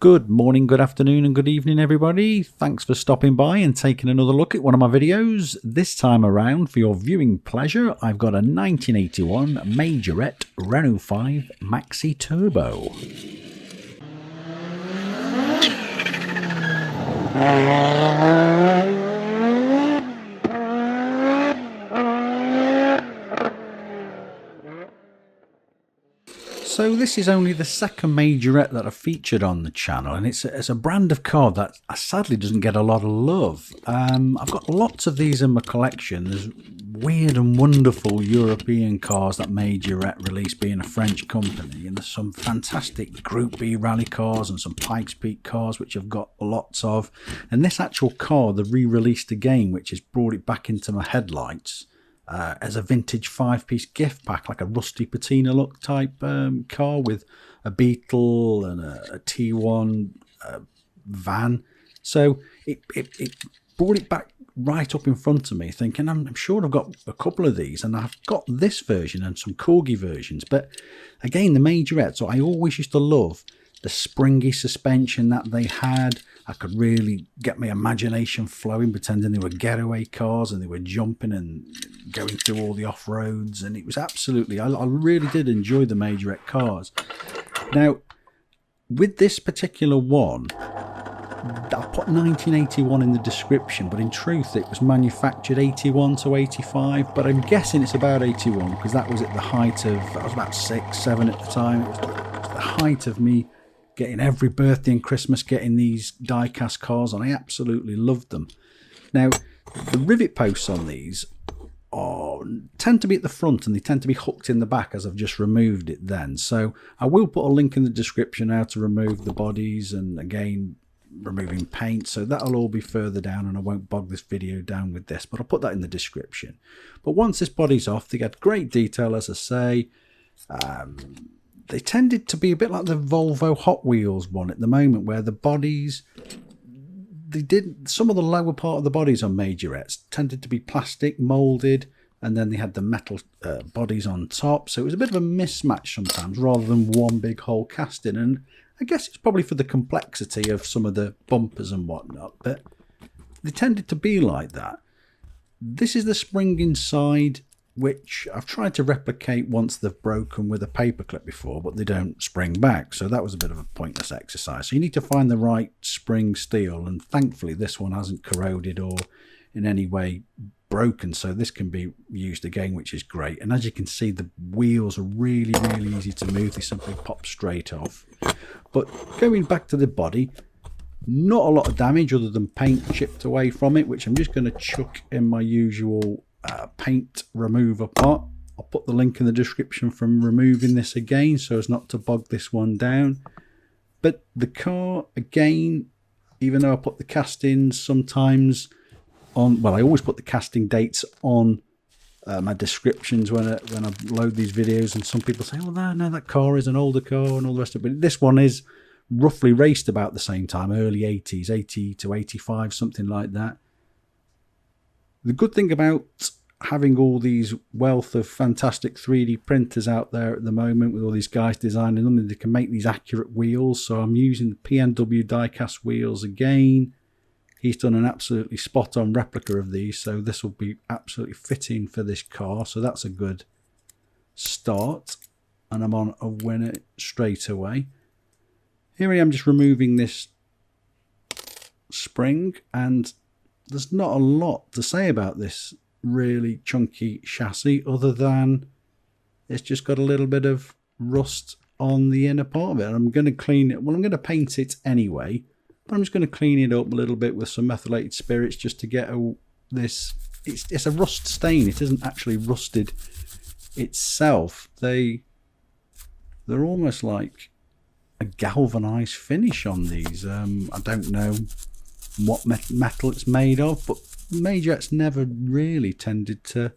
Good morning, good afternoon and good evening everybody. Thanks for stopping by and taking another look at one of my videos. This time around, for your viewing pleasure, I've got a 1981 Majorette Renault 5 Maxi Turbo. So this is only the second Majorette that I've featured on the channel, and it's a brand of car that sadly doesn't get a lot of love. I've got lots of these in my collection. There's weird and wonderful European cars that Majorette released, being a French company, and there's some fantastic Group B rally cars and some Pikes Peak cars which I've got lots of. And this actual car, they re-released again, which has brought it back into my headlights. As a vintage 5-piece gift pack, like a rusty patina look type car with a Beetle and a T1 van. So it brought it back right up in front of me, thinking I'm sure I've got a couple of these, and I've got this version and some Corgi versions. But again, the Majorette, so I always used to love the springy suspension that they had. I could really get my imagination flowing, pretending they were getaway cars and they were jumping and going through all the off-roads, and it was absolutely, I really did enjoy the Majorette cars. Now, with this particular one, I put 1981 in the description, but in truth it was manufactured 81 to 85, but I'm guessing it's about 81 because that was at the height of, I was about 6, 7 at the time. It was the height of me getting every birthday and Christmas getting these die-cast cars, and I absolutely loved them. Now, the rivet posts on these tend to be at the front, and they tend to be hooked in the back, as I've just removed it then. So I will put a link in the description how to remove the bodies, and again, removing paint, so that'll all be further down, and I won't bog this video down with this, but I'll put that in the description. But once this body's off, they get great detail, as I say. They tended to be a bit like the Volvo Hot Wheels one at the moment, where the bodies, some of the lower part of the bodies on Majorettes tended to be plastic molded, and then they had the metal bodies on top, so it was a bit of a mismatch sometimes rather than one big whole casting. And I guess it's probably for the complexity of some of the bumpers and whatnot, but they tended to be like that. This is the spring inside, which I've tried to replicate once they've broken with a paperclip before, but they don't spring back, so that was a bit of a pointless exercise. So you need to find the right spring steel, and thankfully this one hasn't corroded or in any way broken, so this can be used again, which is great. And as you can see, the wheels are really easy to move. They simply pop straight off. But going back to the body, not a lot of damage other than paint chipped away from it, which I'm just going to chuck in my usual paint remover pot. I'll put the link in the description from removing this again, so as not to bog this one down. But the car, again, even though I put the castings sometimes on, well, I always put the casting dates on my descriptions when I load these videos, and some people say, oh no, that car is an older car and all the rest of it. But this one is roughly raced about the same time, early 80s, 80 to 85, something like that. The good thing about having all these wealth of fantastic 3D printers out there at the moment, with all these guys designing them, and they can make these accurate wheels. So I'm using the PNW diecast wheels again. He's done an absolutely spot on replica of these, so this will be absolutely fitting for this car. So that's a good start, and I'm on a winner straight away. Here I am just removing this spring, and there's not a lot to say about this really chunky chassis other than it's just got a little bit of rust on the inner part of it. I'm going to clean it. Well, I'm going to paint it anyway, but I'm just going to clean it up a little bit with some methylated spirits just to get this. It's a rust stain. It isn't actually rusted itself. They're almost like a galvanized finish on these. I don't know what metal it's made of, but Majorette's never really tended to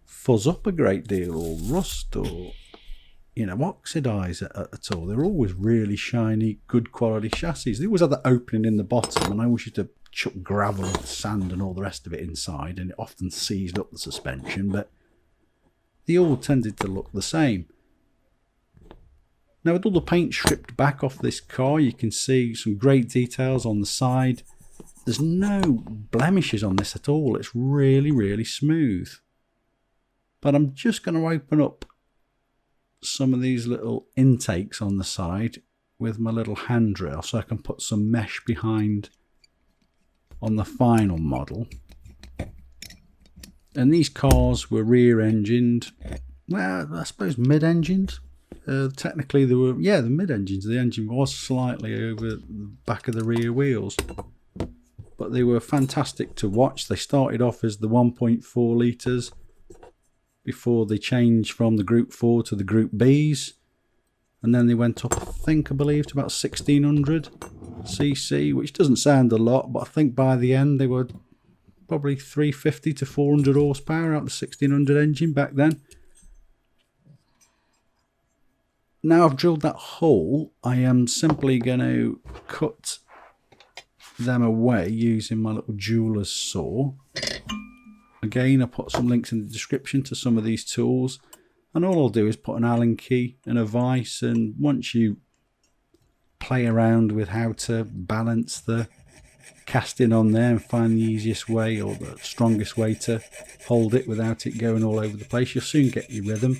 fuzz up a great deal or rust or, you know, oxidize at all. They're always really shiny, good quality chassis. They always have that opening in the bottom, and I always used to chuck gravel and sand and all the rest of it inside, and it often seized up the suspension, but they all tended to look the same. Now with all the paint stripped back off this car, you can see some great details on the side. There's no blemishes on this at all. It's really, really smooth. But I'm just going to open up some of these little intakes on the side with my little hand drill so I can put some mesh behind on the final model. And these cars were rear engined, well, I suppose mid engined. Technically they were, yeah, the mid engines. The engine was slightly over the back of the rear wheels, but they were fantastic to watch. They started off as the 1.4 litres before they changed from the Group 4 to the Group Bs, and then they went up, I believe, to about 1600 cc, which doesn't sound a lot, but I think by the end they were probably 350 to 400 horsepower out the 1600 engine back then. Now I've drilled that hole, I am simply going to cut them away using my little jeweler's saw. Again, I'll put some links in the description to some of these tools, and all I'll do is put an Allen key and a vise, and once you play around with how to balance the casting on there and find the easiest way or the strongest way to hold it without it going all over the place, you'll soon get your rhythm.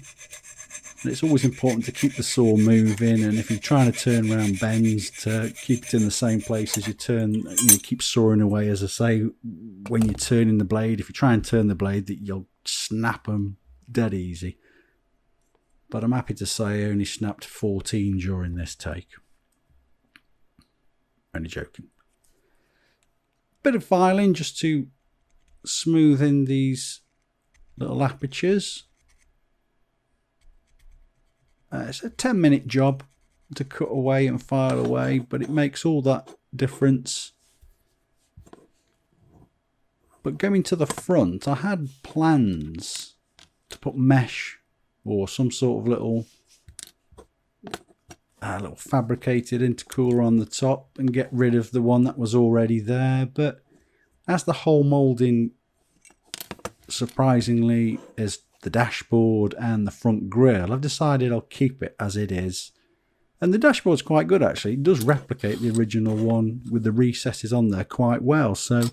And it's always important to keep the saw moving, and if you're trying to turn around bends, to keep it in the same place as you turn, keep sawing away. As I say, when you're turning the blade, if you try and turn the blade, that you'll snap them dead easy. But I'm happy to say I only snapped 14 during this take. Only joking. Bit of filing just to smooth in these little apertures. It's a 10-minute job to cut away and file away, but it makes all that difference. But going to the front, I had plans to put mesh or some sort of little fabricated intercooler on the top and get rid of the one that was already there, but as the whole moulding surprisingly is the dashboard and the front grille, I've decided I'll keep it as it is. And the dashboard's quite good actually. It does replicate the original one with the recesses on there quite well. So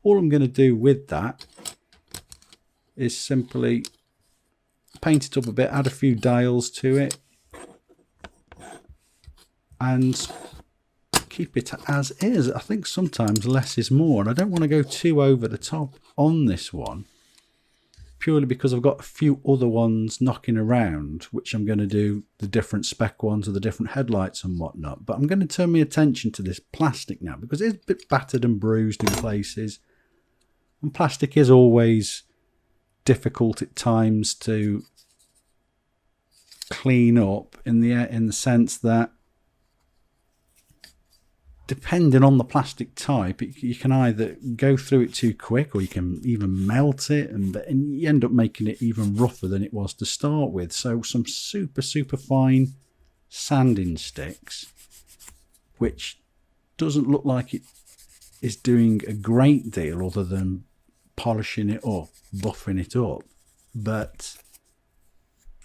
all I'm going to do with that is simply paint it up a bit, add a few dials to it, and keep it as is. I think sometimes less is more, and I don't want to go too over the top on this one, purely because I've got a few other ones knocking around, which I'm going to do the different spec ones with the different headlights and whatnot. But I'm going to turn my attention to this plastic now, because it's a bit battered and bruised in places, and plastic is always difficult at times to clean up in the sense that, depending on the plastic type, you can either go through it too quick, or you can even melt it, and you end up making it even rougher than it was to start with. So some super fine sanding sticks, which doesn't look like it is doing a great deal other than polishing it up, buffing it up. But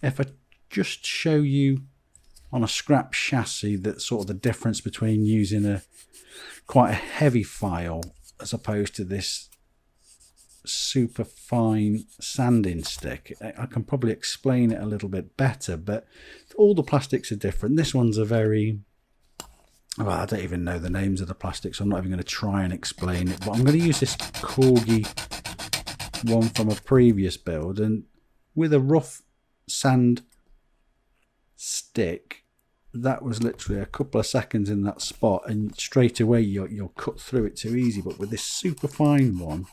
if I just show you on a scrap chassis, that sort of the difference between using quite a heavy file as opposed to this super fine sanding stick, I can probably explain it a little bit better. But all the plastics are different. This one's a very, well, I don't even know the names of the plastics, so I'm not even going to try and explain it, but I'm going to use this Corgi one from a previous build, and with a rough sand stick, that was literally a couple of seconds in that spot, and straight away you'll cut through it too easy. But with this super fine one,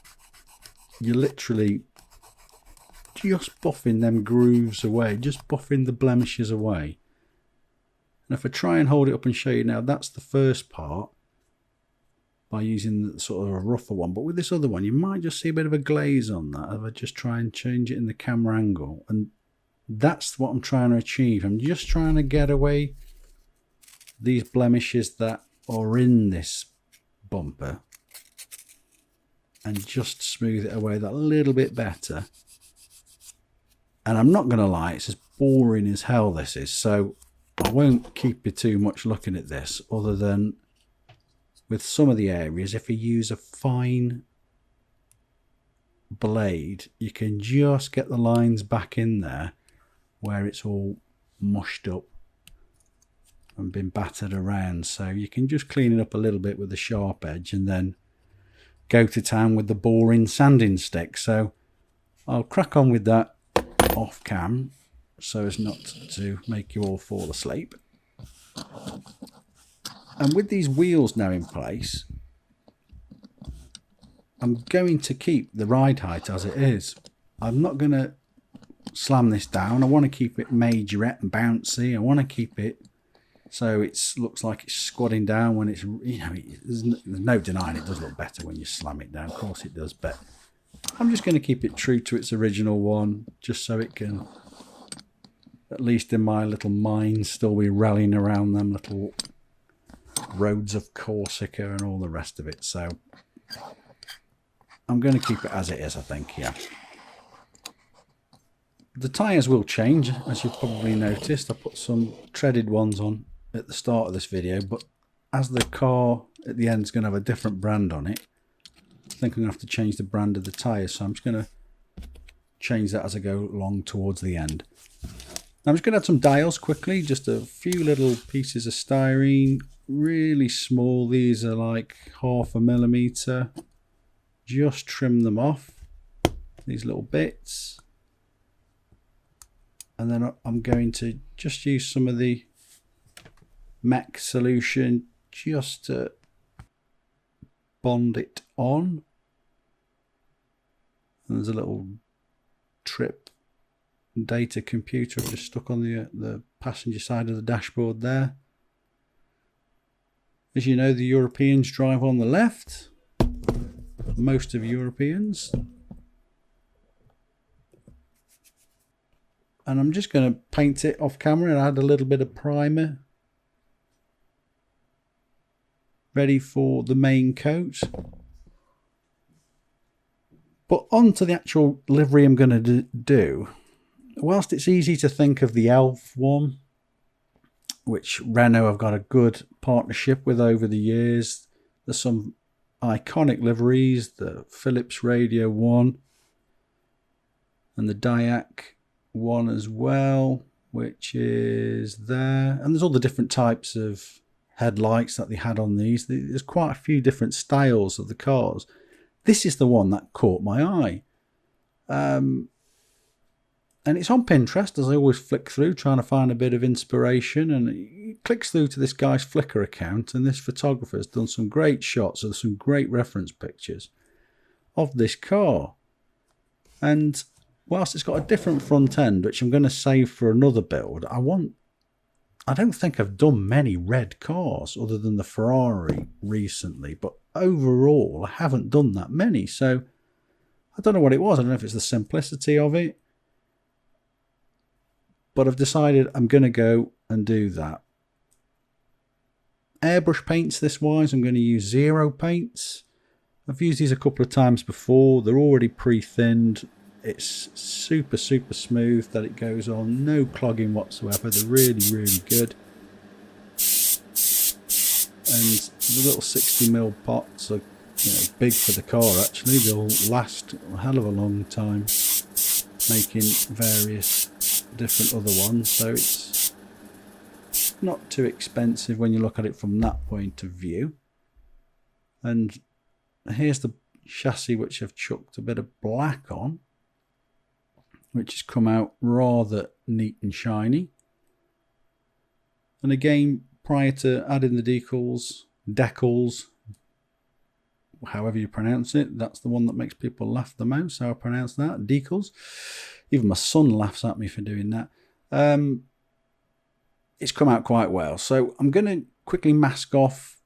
you're literally just buffing them grooves away, just buffing the blemishes away. And if I try and hold it up and show you now, that's the first part by using the sort of a rougher one. But with this other one, you might just see a bit of a glaze on that if I just try and change it in the camera angle. And that's what I'm trying to achieve. I'm just trying to get away these blemishes that are in this bumper and just smooth it away that little bit better. And I'm not going to lie, it's as boring as hell, this is. So I won't keep you too much looking at this, other than with some of the areas, if you use a fine blade, you can just get the lines back in there where it's all mushed up and been battered around. So you can just clean it up a little bit with a sharp edge and then go to town with the boring sanding stick. So I'll crack on with that off cam so as not to make you all fall asleep. And with these wheels now in place, I'm going to keep the ride height as it is. I'm not going to slam this down. I want to keep it majorette and bouncy. I want to keep it so it looks like it's squatting down when it's, you know, there's no denying it does look better when you slam it down. Of course it does, but I'm just going to keep it true to its original one, just so it can, at least in my little mind, still be rallying around them little roads of Corsica and all the rest of it. So I'm going to keep it as it is, I think, yeah. The tyres will change, as you've probably noticed. I put some treaded ones on at the start of this video, but as the car at the end is going to have a different brand on it, I think I'm going to have to change the brand of the tyres, so I'm just going to change that as I go along towards the end. I'm just going to add some dials quickly, just a few little pieces of styrene, really small. These are like 1/2 millimeter. Just trim them off, these little bits. And then I'm going to just use some of the mech solution just to bond it on. And there's a little trip data computer I've just stuck on the passenger side of the dashboard there. As you know, the Europeans drive on the left. Most of Europeans. And I'm just going to paint it off camera and add a little bit of primer. Ready for the main coat. But on to the actual livery I'm going to do. Whilst it's easy to think of the Elf one, which Renault have got a good partnership with over the years, there's some iconic liveries, the Philips Radio one and the Diac one as well, which is there. And there's all the different types of headlights that they had on these. There's quite a few different styles of the cars. This is the one that caught my eye. And it's on Pinterest, as I always flick through, trying to find a bit of inspiration. And it clicks through to this guy's Flickr account, and this photographer's done some great shots of some great reference pictures of this car. And whilst it's got a different front end, which I'm going to save for another build, I don't think I've done many red cars other than the Ferrari recently, but overall I haven't done that many. So I don't know what it was. I don't know if it's the simplicity of it, but I've decided I'm going to go and do that. Airbrush paints this wise, I'm going to use zero paints. I've used these a couple of times before. They're already pre-thinned. It's super smooth that it goes on. No clogging whatsoever. They're really good. And the little 60mm pots are, you know, big for the car actually. They'll last a hell of a long time, making various different other ones, so it's not too expensive when you look at it from that point of view. And here's the chassis, which I've chucked a bit of black on, which has come out rather neat and shiny. And again, prior to adding the decals, however you pronounce it, that's the one that makes people laugh the most, how I pronounce that, decals. Even my son laughs at me for doing that. It's come out quite well. So I'm going to quickly mask off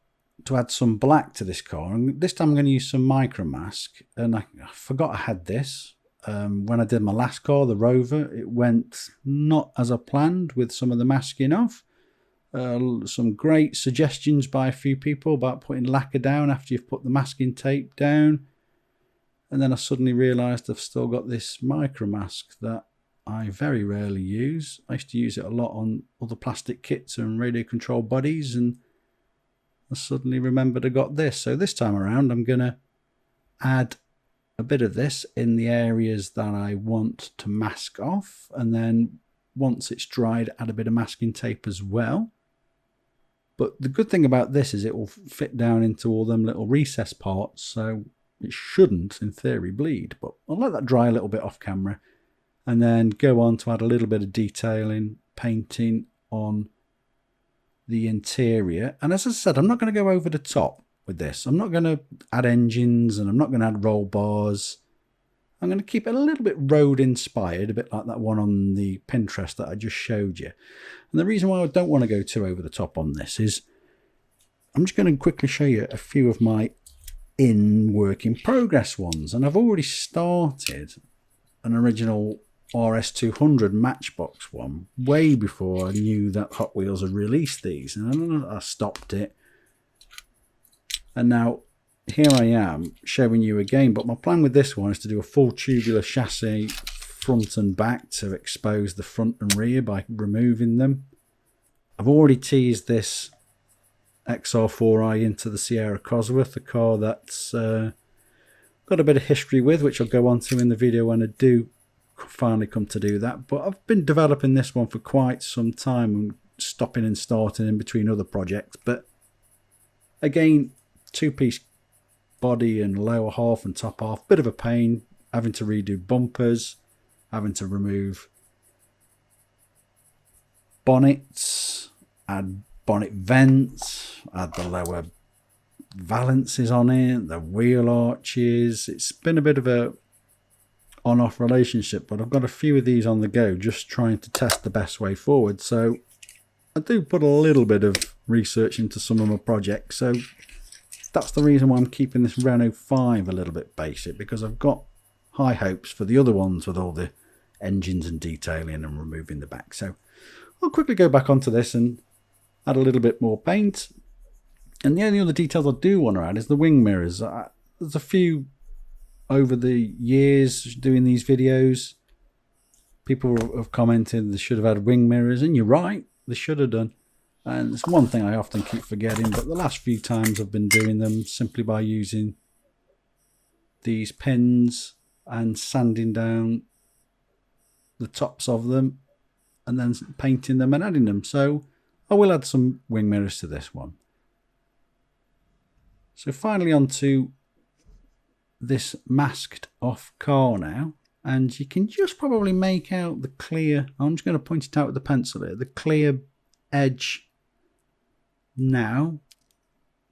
to add some black to this car. And this time I'm going to use some micro mask. And I forgot I had this. When I did my last car, the Rover, it went not as I planned with some of the masking off. Some great suggestions by a few people about putting lacquer down after you've put the masking tape down. And then I suddenly realised I've still got this micro mask that I very rarely use. I used to use it a lot on other plastic kits and radio control bodies, and I suddenly remembered I got this. So this time around I'm going to add a bit of this in the areas that I want to mask off, and then once it's dried add a bit of masking tape as well. But the good thing about this is it will fit down into all them little recess parts, so it shouldn't in theory bleed. But I'll let that dry a little bit off camera and then go on to add a little bit of detailing, painting on the interior. And as I said, I'm not going to go over the top with this. I'm not going to add engines and I'm not going to add roll bars. I'm going to keep it a little bit road inspired, a bit like that one on the Pinterest that I just showed you. And the reason why I don't want to go too over the top on this is I'm just going to quickly show you a few of my work in progress ones. And I've already started an original RS200 Matchbox one way before I knew that Hot Wheels had released these, and I stopped it. And now here I am showing you again, but my plan with this one is to do a full tubular chassis front and back to expose the front and rear by removing them. I've already teased this XR4i into the Sierra Cosworth, a car that's got a bit of history with, which I'll go on to in the video when I do finally come to do that. But I've been developing this one for quite some time and stopping and starting in between other projects. But again, two-piece body and lower half and top half, bit of a pain, having to redo bumpers, having to remove bonnets, add bonnet vents, add the lower valances on it, the wheel arches. It's been a bit of a on-off relationship, but I've got a few of these on the go, just trying to test the best way forward. So I do put a little bit of research into some of my projects, so that's the reason why I'm keeping this Renault 5 a little bit basic, because I've got high hopes for the other ones with all the engines and detailing and removing the back. So I'll quickly go back onto this and add a little bit more paint. And the only other details I do want to add is the wing mirrors. There's a few over the years doing these videos, people have commented they should have had wing mirrors, and you're right, they should have done. And it's one thing I often keep forgetting, but the last few times I've been doing them simply by using these pins and sanding down the tops of them and then painting them and adding them. So I will add some wing mirrors to this one. So finally onto this masked off car now, and you can just probably make out the clear, I'm just going to point it out with the pencil here, the clear edge now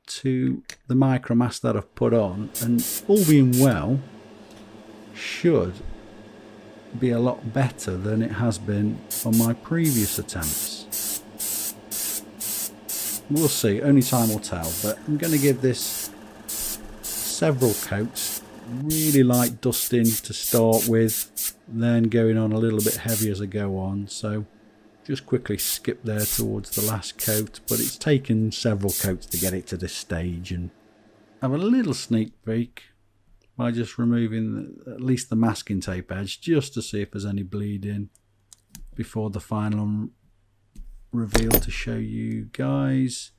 to the micro mask that I've put on, and all being well should be a lot better than it has been on my previous attempts. We'll see, only time will tell, but I'm going to give this several coats, really light dusting to start with, then going on a little bit heavy as I go on. So just quickly skip there towards the last coat, but it's taken several coats to get it to this stage, and have a little sneak peek by just removing at least the masking tape edge, just to see if there's any bleeding before the final reveal to show you guys.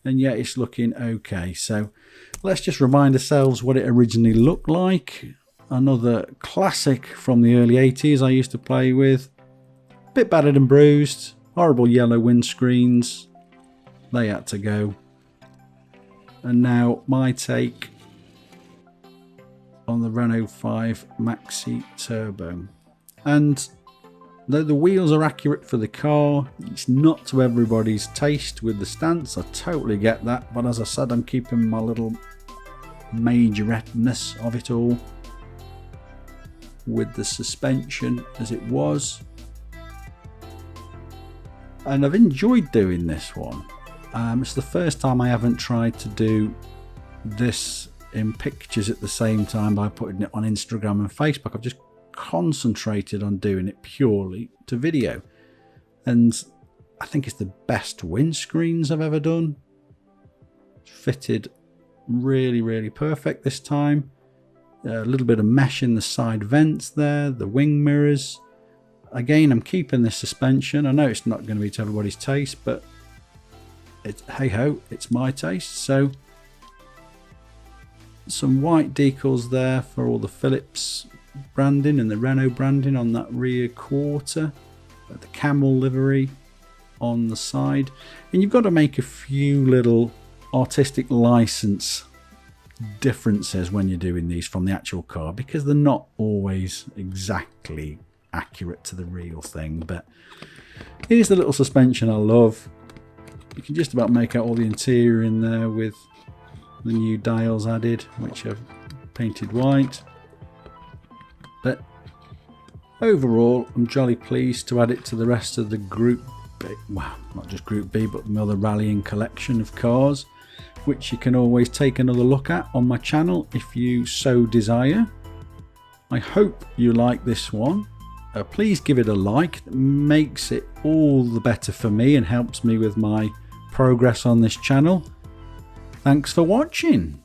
And yeah, it's looking okay. So let's just remind ourselves what it originally looked like. Another classic from the early 80s I used to play with. Bit battered and bruised, horrible yellow windscreens, they had to go. And now my take on the Renault 5 Maxi Turbo. And though the wheels are accurate for the car, it's not to everybody's taste with the stance. I totally get that, but as I said, I'm keeping my little Majorette-ness of it all with the suspension as it was. And I've enjoyed doing this one. It's the first time I haven't tried to do this in pictures at the same time by putting it on Instagram and Facebook. I've just concentrated on doing it purely to video, and I think it's the best windscreens I've ever done. Fitted really perfect this time. A little bit of mesh in the side vents there, the wing mirrors, Again, I'm keeping this suspension. I know it's not going to be to everybody's taste, but it's, hey ho, it's my taste. So some white decals there for all the Philips branding and the Renault branding on that rear quarter, the camel livery on the side, and you've got to make a few little artistic license differences when you're doing these from the actual car, because they're not always exactly accurate to the real thing. But here's the little suspension I love. You can just about make out all the interior in there with the new dials added, which I've painted white. But overall, I'm jolly pleased to add it to the rest of the Group B, well, not just Group B, but the other rallying collection of cars, which you can always take another look at on my channel if you so desire. I hope you like this one. Please give it a like. It makes it all the better for me and helps me with my progress on this channel. Thanks for watching.